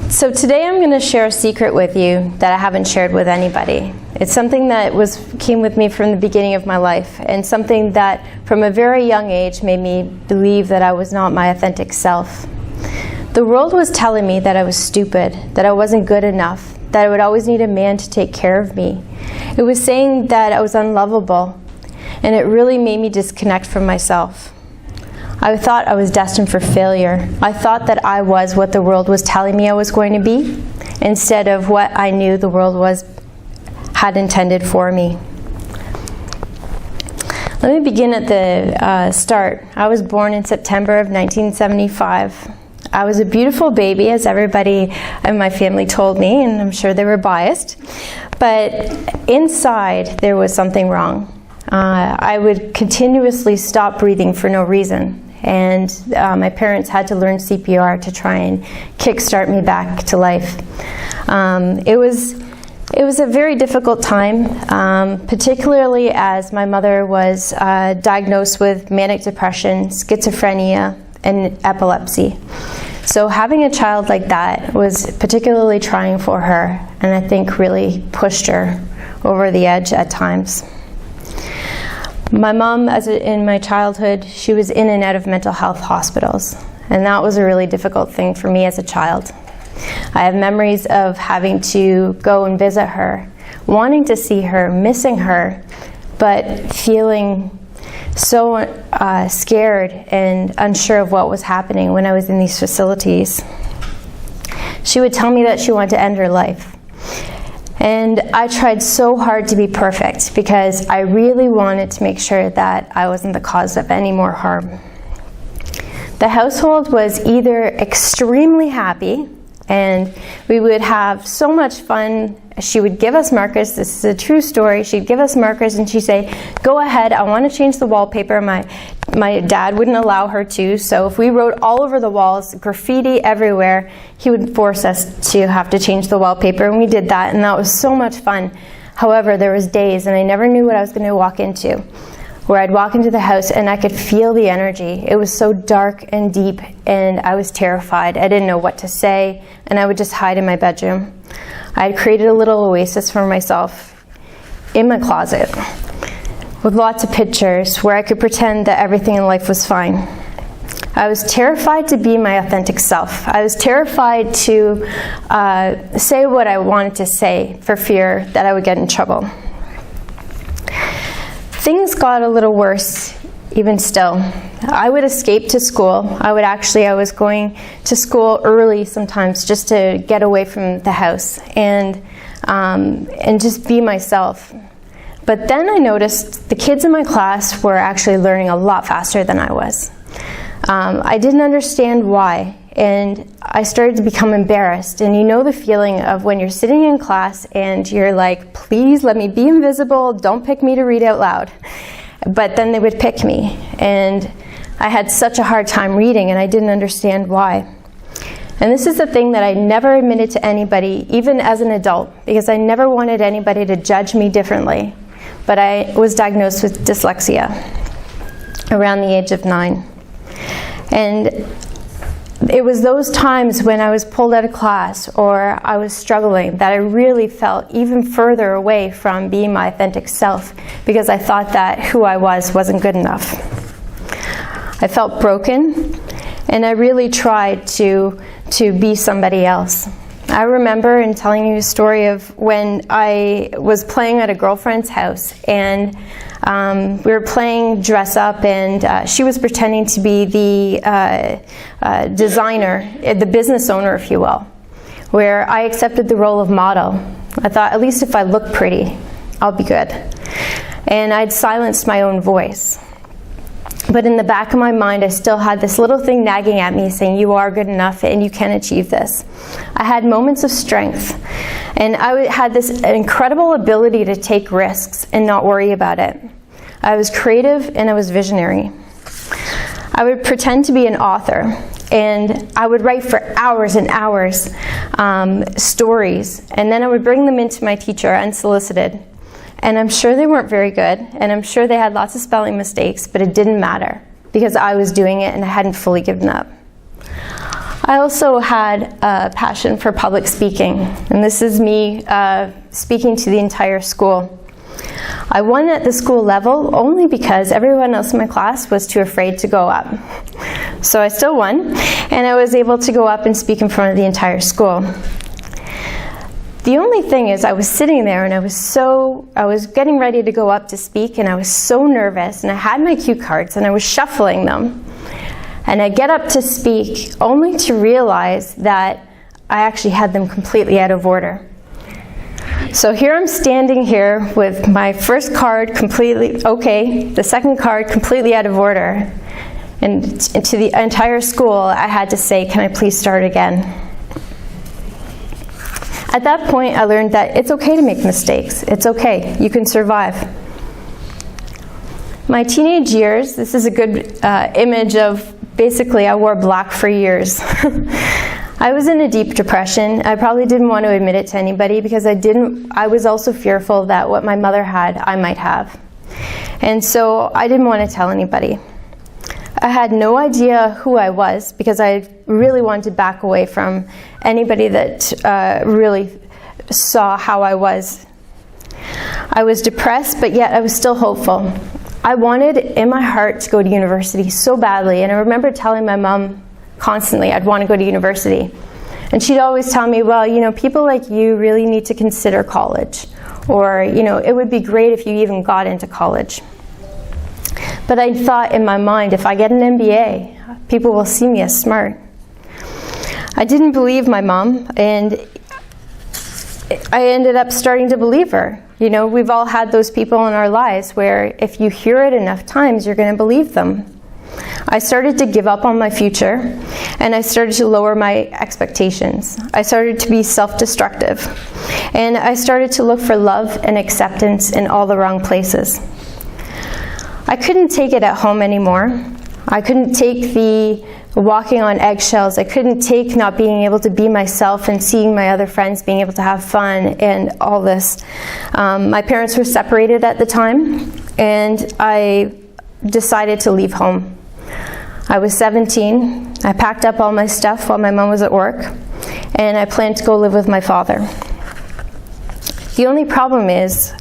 So today I'm going to share a secret with you that I haven't shared with anybody. It's something that came with me from the beginning of my life, and something that from a very young age made me believe that I was not my authentic self. The world was telling me that I was stupid, that I wasn't good enough, that I would always need a man to take care of me. It was saying that I was unlovable, and it really made me disconnect from myself. I thought I was destined for failure. I thought that I was what the world was telling me I was going to be, instead of what I knew the world had intended for me. Let me begin at the start. I was born in September of 1975. I was a beautiful baby, as everybody in my family told me, and I'm sure they were biased. But inside, there was something wrong. I would continuously stop breathing for no reason. And my parents had to learn CPR to try and kickstart me back to life. It was a very difficult time, particularly as my mother was diagnosed with manic depression, schizophrenia, and epilepsy. So having a child like that was particularly trying for her, and I think really pushed her over the edge at times. My mom, in my childhood, she was in and out of mental health hospitals, and that was a really difficult thing for me as a child. I have memories of having to go and visit her, wanting to see her, missing her, but feeling so scared and unsure of what was happening when I was in these facilities. She would tell me that she wanted to end her life. And I tried so hard to be perfect because I really wanted to make sure that I wasn't the cause of any more harm. The household was either extremely happy, and we would have so much fun. She would give us markers. This is a true story. She'd give us markers and she'd say, "Go ahead, I want to change the wallpaper." My dad wouldn't allow her to, so if we wrote all over the walls, graffiti everywhere, he would force us to have to change the wallpaper, and we did that, and that was so much fun. However, there was days, and I never knew what I was going to walk into, where I'd walk into the house and I could feel the energy. It was so dark and deep, and I was terrified. I didn't know what to say, and I would just hide in my bedroom. I had created a little oasis for myself in my closet with lots of pictures where I could pretend that everything in life was fine. I was terrified to be my authentic self. I was terrified to say what I wanted to say for fear that I would get in trouble. Things got a little worse even still. I would escape to school. I was going to school early sometimes just to get away from the house and just be myself. But then I noticed the kids in my class were actually learning a lot faster than I was. I didn't understand why, and I started to become embarrassed. And you know the feeling of when you're sitting in class and you're like, "Please let me be invisible, don't pick me to read out loud." But then they would pick me, and I had such a hard time reading, and I didn't understand why. And this is the thing that I never admitted to anybody, even as an adult, because I never wanted anybody to judge me differently. But I was diagnosed with dyslexia around the age of 9. And it was those times when I was pulled out of class or I was struggling that I really felt even further away from being my authentic self, because I thought that who I wasn't good enough. I felt broken, and I really tried to be somebody else. I remember in telling you a story of when I was playing at a girlfriend's house, and we were playing dress up, and she was pretending to be the designer, the business owner, if you will, where I accepted the role of model. I thought, at least if I look pretty, I'll be good. And I'd silenced my own voice. But in the back of my mind, I still had this little thing nagging at me saying, "You are good enough and you can achieve this." I had moments of strength, and I had this incredible ability to take risks and not worry about it. I was creative and I was visionary. I would pretend to be an author, and I would write for hours and hours stories, and then I would bring them into my teacher unsolicited. And I'm sure they weren't very good, and I'm sure they had lots of spelling mistakes, but it didn't matter because I was doing it and I hadn't fully given up. I also had a passion for public speaking, and this is me speaking to the entire school. I won at the school level only because everyone else in my class was too afraid to go up. So I still won, and I was able to go up and speak in front of the entire school. The only thing is I was sitting there and I was getting ready to go up to speak, and I was so nervous, and I had my cue cards and I was shuffling them. And I get up to speak only to realize that I actually had them completely out of order. So here I'm standing here with my first card completely okay, the second card completely out of order. And to the entire school, I had to say, "Can I please start again?" At that point, I learned that it's okay to make mistakes. It's okay. You can survive. My teenage years, this is a good image of basically I wore black for years. I was in a deep depression. I probably didn't want to admit it to anybody because I was also fearful that what my mother had, I might have. And so I didn't want to tell anybody. I had no idea who I was because I really wanted to back away from anybody that really saw how I was. I was depressed, but yet I was still hopeful. I wanted in my heart to go to university so badly, and I remember telling my mom constantly I'd want to go to university. And she'd always tell me, well, you know, people like you really need to consider college, or, you know, it would be great if you even got into college. But I thought in my mind, if I get an MBA, people will see me as smart. I didn't believe my mom, and I ended up starting to believe her. You know, we've all had those people in our lives where if you hear it enough times, you're going to believe them. I started to give up on my future, and I started to lower my expectations. I started to be self-destructive, and I started to look for love and acceptance in all the wrong places. I couldn't take it at home anymore. I couldn't take the walking on eggshells. I couldn't take not being able to be myself and seeing my other friends being able to have fun and all this. My parents were separated at the time, and I decided to leave home. I was 17. I packed up all my stuff while my mom was at work, and I planned to go live with my father. The only problem is,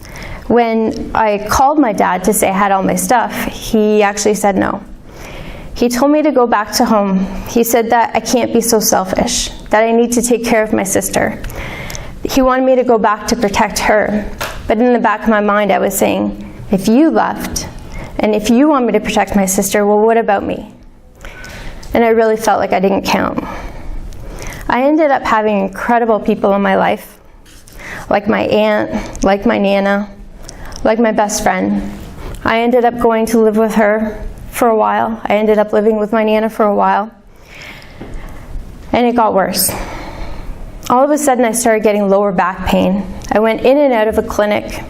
when I called my dad to say I had all my stuff, he actually said no. He told me to go back to home. He said that I can't be so selfish, that I need to take care of my sister. He wanted me to go back to protect her. But in the back of my mind, I was saying, if you left, and if you want me to protect my sister, well, what about me? And I really felt like I didn't count. I ended up having incredible people in my life, like my aunt, like my Nana, like my best friend. I ended up going to live with her for a while. I ended up living with my Nana for a while. And it got worse. All of a sudden, I started getting lower back pain. I went in and out of a clinic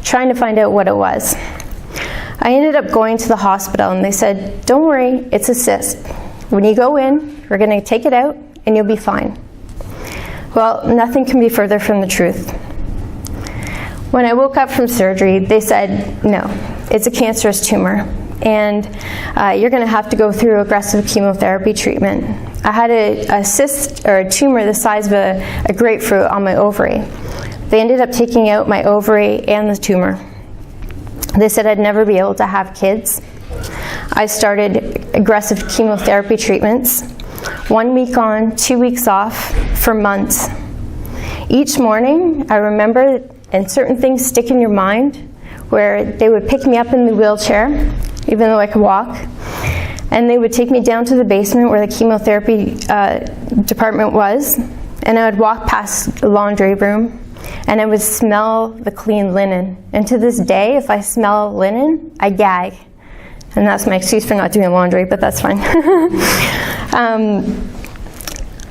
trying to find out what it was. I ended up going to the hospital, and they said, don't worry, it's a cyst. When you go in, we're going to take it out, and you'll be fine. Well, nothing can be further from the truth. When I woke up from surgery, they said, no, it's a cancerous tumor, and you're going to have to go through aggressive chemotherapy treatment. I had a cyst, or a tumor the size of a grapefruit on my ovary. They ended up taking out my ovary and the tumor. They said I'd never be able to have kids. I started aggressive chemotherapy treatments, 1 week on, 2 weeks off, for months. Each morning, I remember, and certain things stick in your mind, where they would pick me up in the wheelchair, even though I could walk, and they would take me down to the basement where the chemotherapy department was, and I would walk past the laundry room, and I would smell the clean linen. And to this day, if I smell linen, I gag. And that's my excuse for not doing laundry, but that's fine.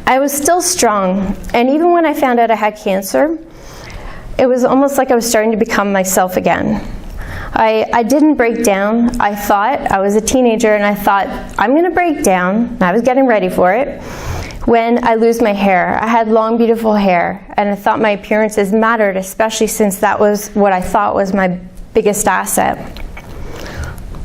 I was still strong, and even when I found out I had cancer, it was almost like I was starting to become myself again. I didn't break down. I thought, I was a teenager, and I thought, I'm going to break down, and I was getting ready for it, when I lose my hair. I had long, beautiful hair, and I thought my appearances mattered, especially since that was what I thought was my biggest asset.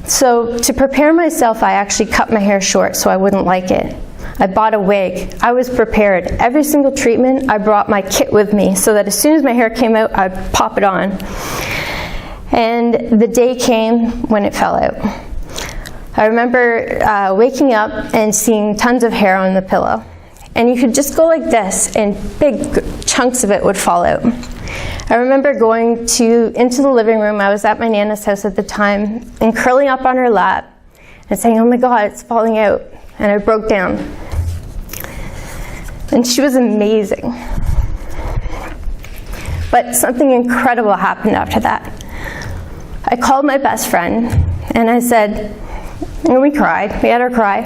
So to prepare myself, I actually cut my hair short so I wouldn't like it. I bought a wig. I was prepared. Every single treatment, I brought my kit with me so that as soon as my hair came out, I'd pop it on. And the day came when it fell out. I remember waking up and seeing tons of hair on the pillow. And you could just go like this, and big chunks of it would fall out. I remember going into the living room. I was at my Nana's house at the time, and curling up on her lap and saying, "Oh my God, it's falling out." And I broke down. And she was amazing. But something incredible happened after that. I called my best friend, and I said, and we cried. We had our cry.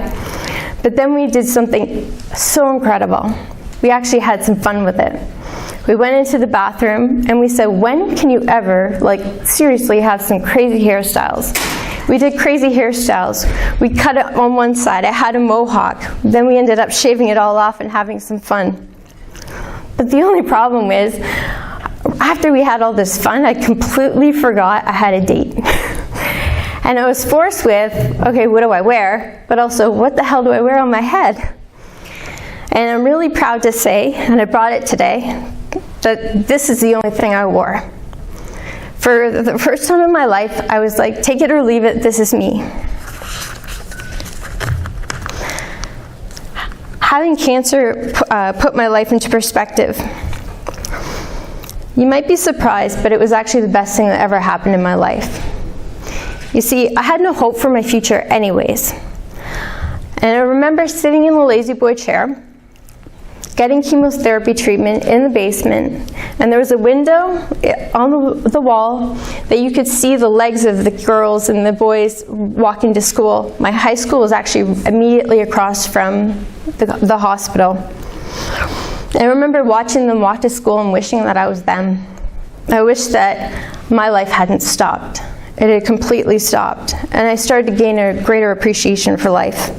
But then we did something so incredible. We actually had some fun with it. We went into the bathroom and we said, when can you ever, seriously have some crazy hairstyles? We did crazy hairstyles. We cut it on one side. I had a mohawk. Then we ended up shaving it all off and having some fun. But the only problem is, after we had all this fun, I completely forgot I had a date. And I was forced with, okay, what do I wear? But also, what the hell do I wear on my head? And I'm really proud to say, and I brought it today, that this is the only thing I wore. For the first time in my life, I was like, take it or leave it, this is me. Having cancer put my life into perspective. You might be surprised, but it was actually the best thing that ever happened in my life. You see, I had no hope for my future anyways. And I remember sitting in the lazy boy chair, getting chemotherapy treatment in the basement, and there was a window on the wall that you could see the legs of the girls and the boys walking to school. My high school was actually immediately across from the hospital. And I remember watching them walk to school and wishing that I was them. I wish that my life hadn't stopped. It had completely stopped, and I started to gain a greater appreciation for life.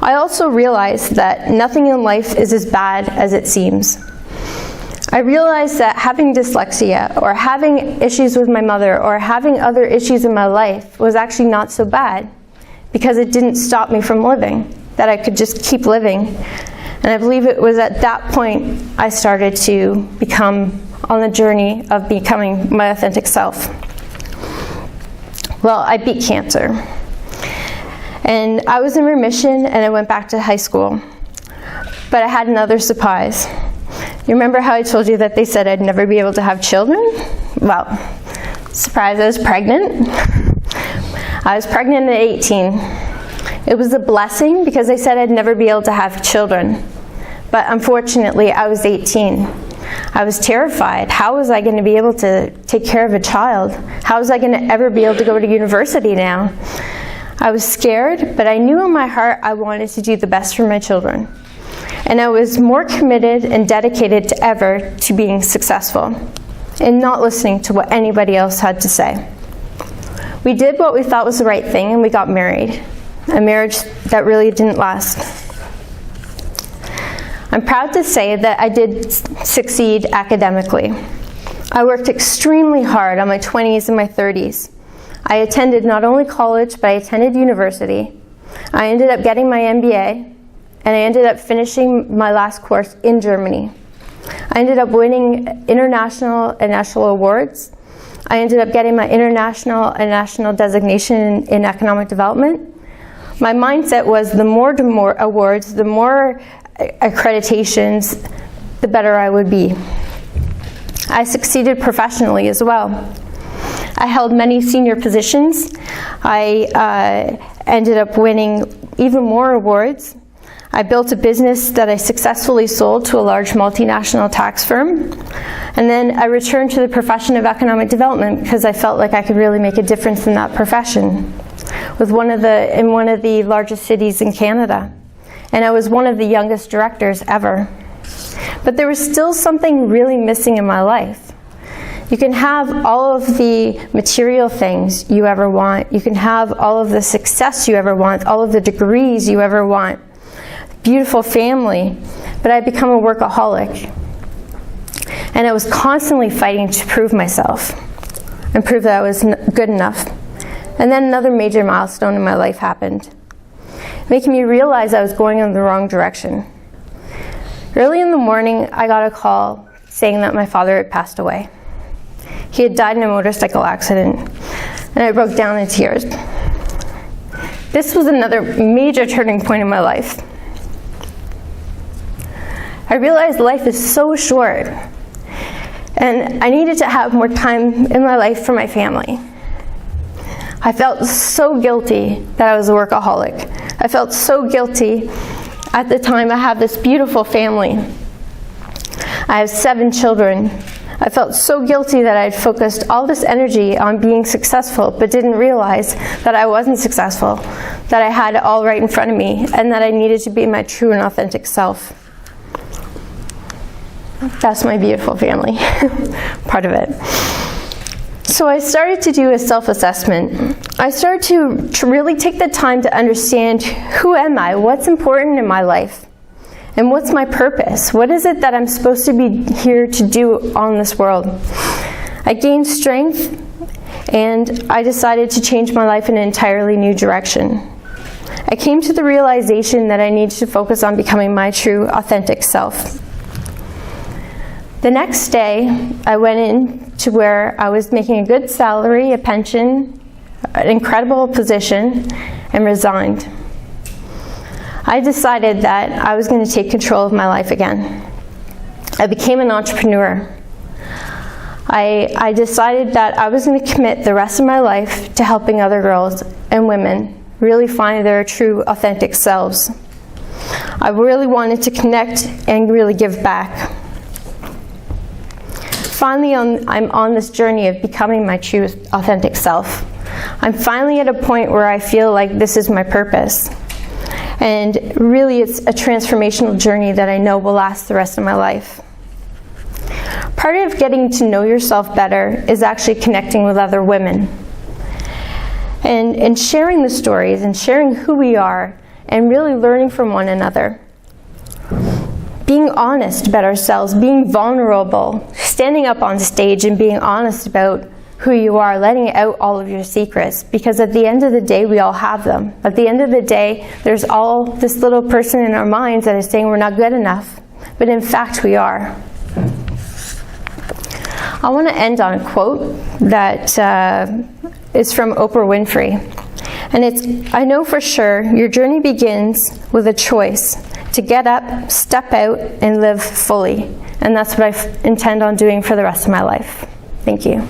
I also realized that nothing in life is as bad as it seems. I realized that having dyslexia, or having issues with my mother, or having other issues in my life was actually not so bad, because it didn't stop me from living, that I could just keep living. And I believe it was at that point I started to become on the journey of becoming my authentic self. Well, I beat cancer. And I was in remission, and I went back to high school. But I had another surprise. You remember how I told you that they said I'd never be able to have children? Well, surprise, I was pregnant. I was pregnant at 18. It was a blessing because they said I'd never be able to have children. But unfortunately, I was 18. I was terrified. How was I going to be able to take care of a child? How was I going to ever be able to go to university now? I was scared, but I knew in my heart I wanted to do the best for my children. And I was more committed and dedicated to ever to being successful and not listening to what anybody else had to say. We did what we thought was the right thing, and we got married. A marriage that really didn't last. I'm proud to say that I did succeed academically. I worked extremely hard on my 20s and my 30s. I attended not only college, but I attended university. I ended up getting my MBA, and I ended up finishing my last course in Germany. I ended up winning international and national awards. I ended up getting my international and national designation in economic development. My mindset was the more awards, the more accreditations, the better I would be. I succeeded professionally as well. I held many senior positions. I ended up winning even more awards. I built a business that I successfully sold to a large multinational tax firm. And then I returned to the profession of economic development because I felt like I could really make a difference in that profession in one of the largest cities in Canada. And I was one of the youngest directors ever. But there was still something really missing in my life. You can have all of the material things you ever want. You can have all of the success you ever want, all of the degrees you ever want, beautiful family. But I'd become a workaholic. And I was constantly fighting to prove myself and prove that I was good enough. And then another major milestone in my life happened, making me realize I was going in the wrong direction. Early in the morning, I got a call saying that my father had passed away. He had died in a motorcycle accident, and I broke down in tears. This was another major turning point in my life. I realized life is so short, and I needed to have more time in my life for my family. I felt so guilty that I was a workaholic. I felt so guilty. At the time, I have this beautiful family. I have 7 children. I felt so guilty that I had focused all this energy on being successful, but didn't realize that I wasn't successful, that I had it all right in front of me, and that I needed to be my true and authentic self. That's my beautiful family, part of it. So I started to do a self-assessment. I started to really take the time to understand, who am I? What's important in my life? And what's my purpose? What is it that I'm supposed to be here to do on this world? I gained strength, and I decided to change my life in an entirely new direction. I came to the realization that I needed to focus on becoming my true, authentic self. The next day, I went in to where I was making a good salary, a pension, an incredible position, and resigned. I decided that I was going to take control of my life again. I became an entrepreneur. I decided that I was going to commit the rest of my life to helping other girls and women really find their true, authentic selves. I really wanted to connect and really give back. Finally, I'm on this journey of becoming my true, authentic self. I'm finally at a point where I feel like this is my purpose. And really, it's a transformational journey that I know will last the rest of my life. Part of getting to know yourself better is actually connecting with other women. And sharing the stories and sharing who we are and really learning from one another. Being honest about ourselves, being vulnerable, standing up on stage and being honest about who you are, letting out all of your secrets, because at the end of the day, we all have them. At the end of the day, there's all this little person in our minds that is saying we're not good enough, but in fact, we are. I want to end on a quote that is from Oprah Winfrey, and it's, "I know for sure your journey begins with a choice to get up, step out, and live fully." And that's what I intend on doing for the rest of my life. Thank you.